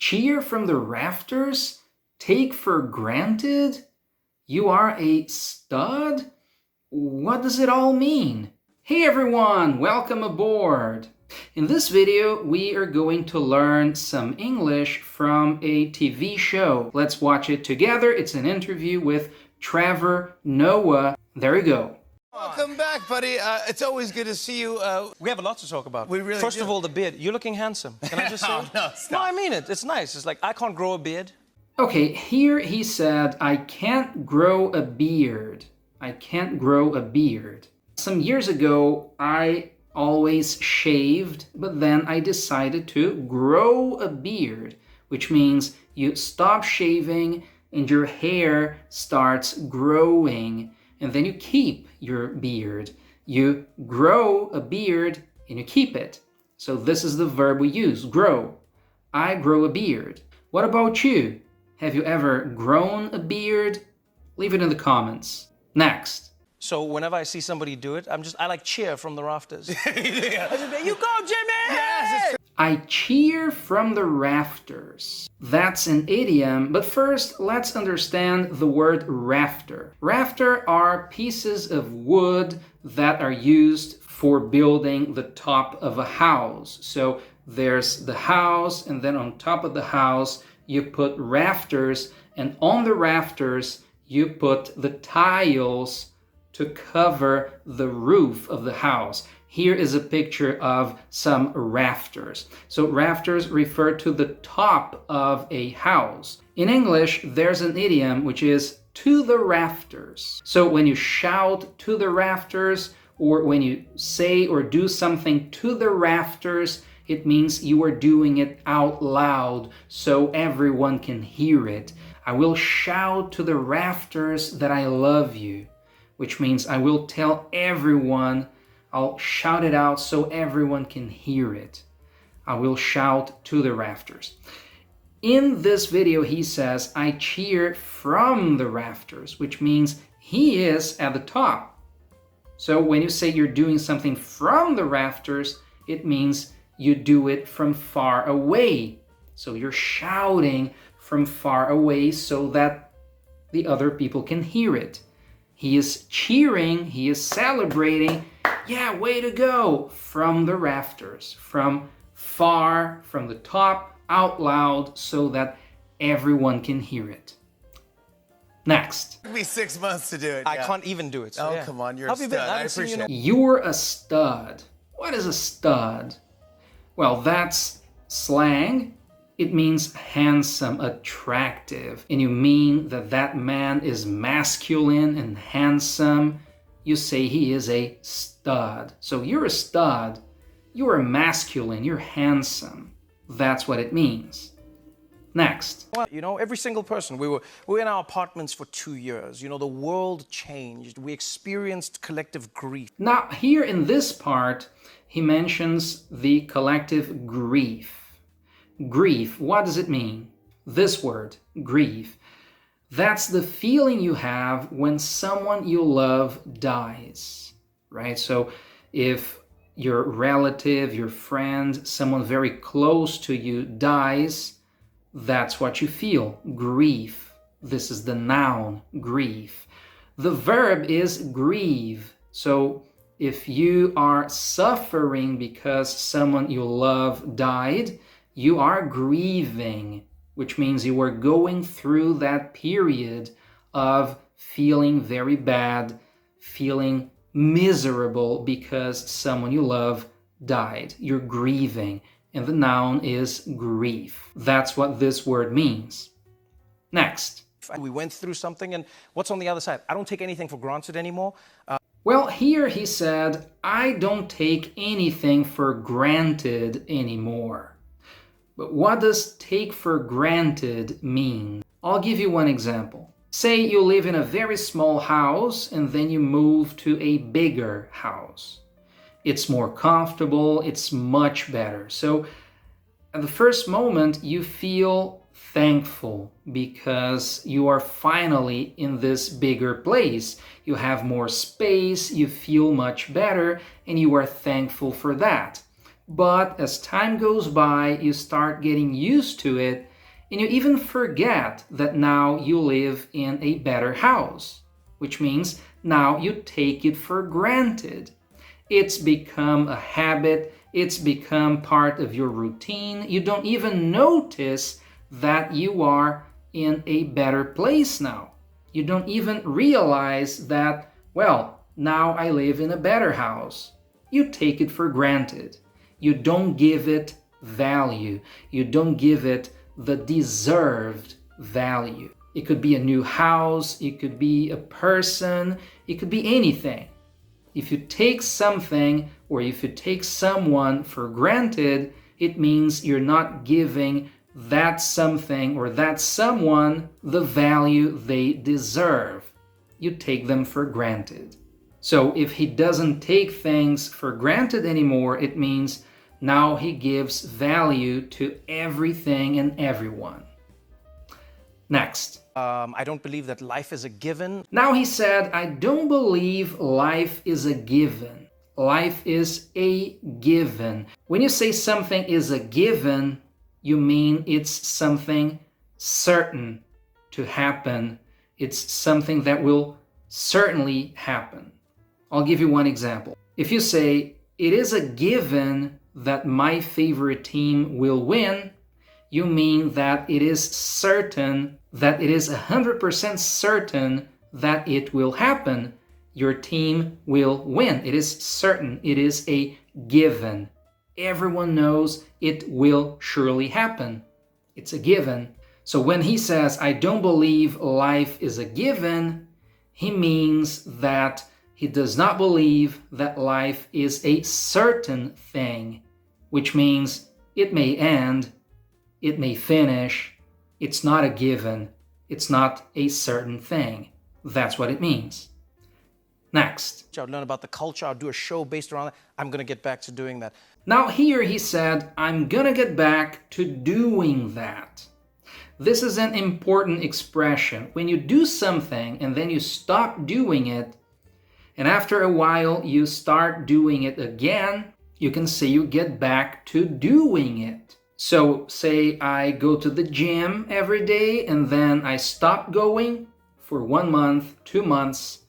cheer from the rafters? Take for granted? You are a stud? What does it all mean? Hey everyone, welcome aboard! In this video, we are going to learn some English from a TV show. Let's watch it together. It's an interview with Trevor Noah. There you go. Welcome back, buddy. It's always good to see you. We have a lot to talk about. We really First do. of all, the beard. You're looking handsome. Can I just say? No, stop. No, I mean it. It's nice. It's like, I can't grow a beard. Okay, here he said, I can't grow a beard. I can't grow a beard. Some years ago, I always shaved, but then I decided to grow a beard, which means you stop shaving and your hair starts growing, and then you keep your beard. You grow a beard and you keep it. So this is the verb we use, grow. I grow a beard. What about you? Have you ever grown a beard? Leave it in the comments. Next. So whenever I see somebody do it, I like cheer from the rafters. You go, Jimmy! Yes, I cheer from the rafters. That's an idiom, but first let's understand the word rafter. Rafter are pieces of wood that are used for building the top of a house. So there's the house, and then on top of the house you put rafters, and on the rafters you put the tiles to cover the roof of the house. Here is a picture of some rafters. So rafters refer to the top of a house. In English, there's an idiom which is to the rafters. So when you shout to the rafters, or when you say or do something to the rafters, it means you are doing it out loud so everyone can hear it. I will shout to the rafters that I love you, which means I will tell everyone, I'll shout it out so everyone can hear it. I will shout to the rafters. In this video, he says, I cheer from the rafters, which means he is at the top. So when you say you're doing something from the rafters, it means you do it from far away. So you're shouting from far away so that the other people can hear it. He is cheering, he is celebrating, yeah, way to go, from the rafters, from far, from the top, out loud, so that everyone can hear it. Next. It took me 6 months to do it. I yeah. can't even do it. So Oh, yeah. come on, you're How a have you been? stud. I I haven't seen you in appreciate a- it. You're a stud. What is a stud? Well, that's slang. It means handsome, attractive, and you mean that that man is masculine and handsome. You say he is a stud. So you're a stud, you're masculine, you're handsome. That's what it means. Next. Well, you know, every single person. We were in our apartments for 2 years. You know, the world changed. We experienced collective grief. Now, here in this part, he mentions the collective grief. Grief, what does it mean? This word, grief. That's the feeling you have when someone you love dies, right? So if your relative, your friend, someone very close to you dies, that's what you feel, grief. This is the noun, grief. The verb is grieve. So if you are suffering because someone you love died, you are grieving, which means you are going through that period of feeling very bad, feeling miserable because someone you love died. You're grieving, and the noun is grief. That's what this word means. Next. We went through something, and what's on the other side? I don't take anything for granted anymore. Well, here he said, I don't take anything for granted anymore. But what does take for granted mean? I'll give you one example. Say you live in a very small house and then you move to a bigger house. It's more comfortable, it's much better. So at the first moment you feel thankful because you are finally in this bigger place. You have more space, you feel much better, and you are thankful for that. But as time goes by, you start getting used to it And you even forget that now you live in a better house, which means now you take it for granted. It's become a habit, it's become part of your routine. You don't even notice that you are in a better place now. You don't even realize that, well, now I live in a better house. You take it for granted. You don't give it value. You don't give it the deserved value. It could be a new house, it could be a person, it could be anything. If you take something or if you take someone for granted, it means you're not giving that something or that someone the value they deserve. You take them for granted. So if he doesn't take things for granted anymore, it means now he gives value to everything and everyone. Next. I don't believe that life is a given. Now he said, I don't believe life is a given. Life is a given. When you say something is a given, you mean it's something certain to happen. It's something that will certainly happen. I'll give you one example. If you say, it is a given that my favorite team will win, you mean that it is certain, that it is 100% certain that it will happen. Your team will win. It is certain. It is a given. Everyone knows it will surely happen. It's a given. So when he says, I don't believe life is a given, he means that he does not believe that life is a certain thing, which means it may end, it may finish, it's not a given, it's not a certain thing. That's what it means. Next. I'll learn about the culture, I'll do a show based around it. I'm going to get back to doing that. Now here he said, I'm gonna get back to doing that. This is an important expression. When you do something and then you stop doing it, and after a while you start doing it again, you can say you get back to doing it. So say I go to the gym every day and then I stop going for 1 month, 2 months,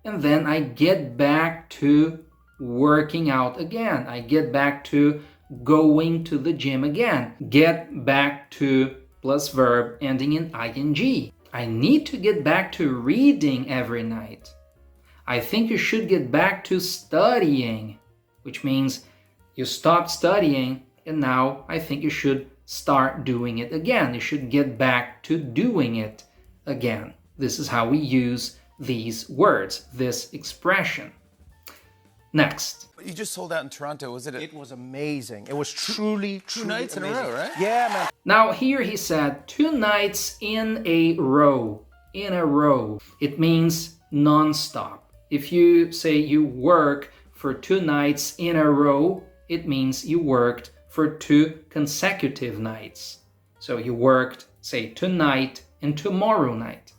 and then I get back to working out again. I get back to going to the gym again. Get back to plus verb ending in ing. I need to get back to reading every night. I think you should get back to studying, which means you stopped studying and now I think you should start doing it again. You should get back to doing it again. This is how we use these words, this expression. Next. You just sold out in Toronto, was it? It was amazing. It was truly, Two truly nights amazing. in a row, right? Yeah, man. Now here he said 2 nights in a row. In a row. It means non-stop. If you say you work for 2 nights in a row, it means you worked for 2 consecutive nights. So you worked, say, tonight and tomorrow night.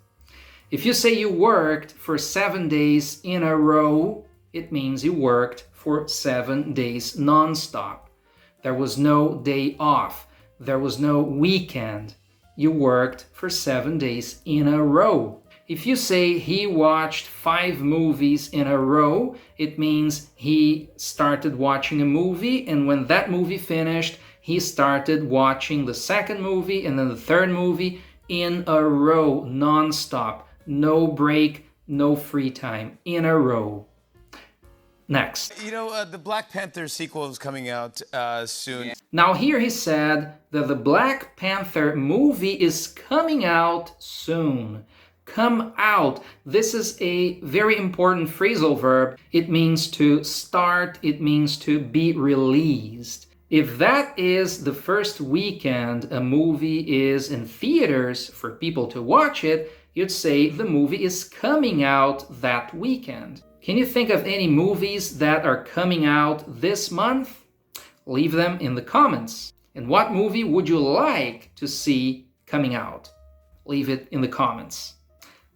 If you say you worked for 7 days in a row, it means you worked for 7 days non-stop. There was no day off. There was no weekend. You worked for 7 days in a row. If you say he watched 5 movies in a row, it means he started watching a movie, and when that movie finished, he started watching the second movie and then the third movie in a row, non-stop. No break, no free time, in a row. Next. You know, the Black Panther sequel is coming out soon. Now here he said that the Black Panther movie is coming out soon. Come out. This is a very important phrasal verb. It means to start, it means to be released. If that is the first weekend a movie is in theaters for people to watch it, you'd say the movie is coming out that weekend. Can you think of any movies that are coming out this month? Leave them in the comments. And what movie would you like to see coming out? Leave it in the comments.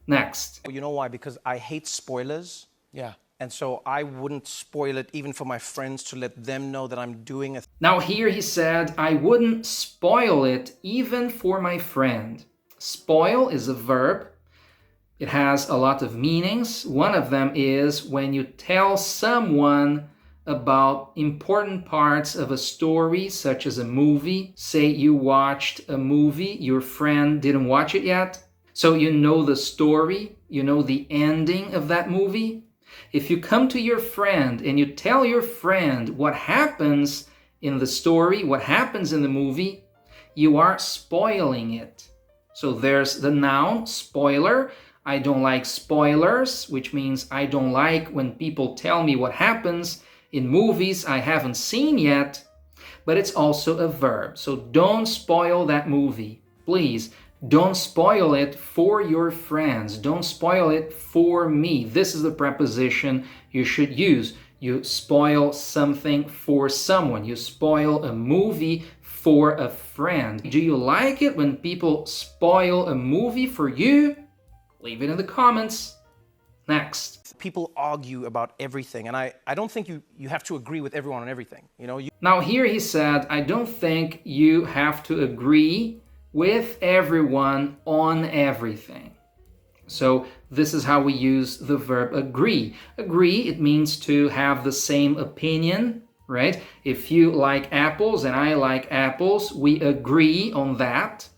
Next. You know why? Because I hate spoilers. Yeah. And so I wouldn't spoil it even for my friends to let them know that I'm doing a Now here he said, I wouldn't spoil it even for my friend. Spoil is a verb. It has a lot of meanings. One of them is when you tell someone about important parts of a story, such as a movie. Say you watched a movie, your friend didn't watch it yet, so you know the story, you know the ending of that movie. If you come to your friend and you tell your friend what happens in the story, what happens in the movie, you are spoiling it. So there's the noun, spoiler. I don't like spoilers, which means I don't like when people tell me what happens in movies I haven't seen yet, but it's also a verb. So don't spoil that movie. Please, don't spoil it for your friends. Don't spoil it for me. This is the preposition you should use. You spoil something for someone. You spoil a movie for a friend. Do you like it when people spoil a movie for you? Leave it in the comments. Next. People argue about everything, and I don't think you have to agree with everyone on everything. Now here he said, I don't think you have to agree with everyone on everything. So this is how we use the verb agree. Agree, it means to have the same opinion, right? If you like apples and I like apples, we agree on that.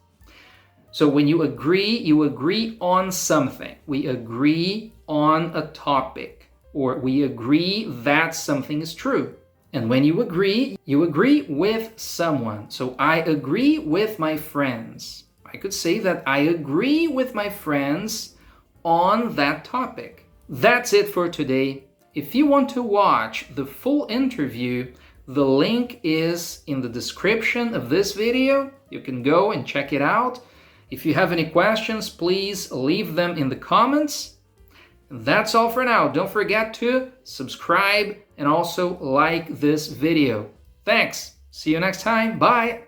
So when you agree on something. We agree on a topic, or we agree that something is true. And when you agree with someone. So I agree with my friends. I could say that I agree with my friends on that topic. That's it for today. If you want to watch the full interview, the link is in the description of this video. You can go and check it out. If you have any questions, please leave them in the comments. That's all for now. Don't forget to subscribe and also like this video. Thanks. See you next time. Bye.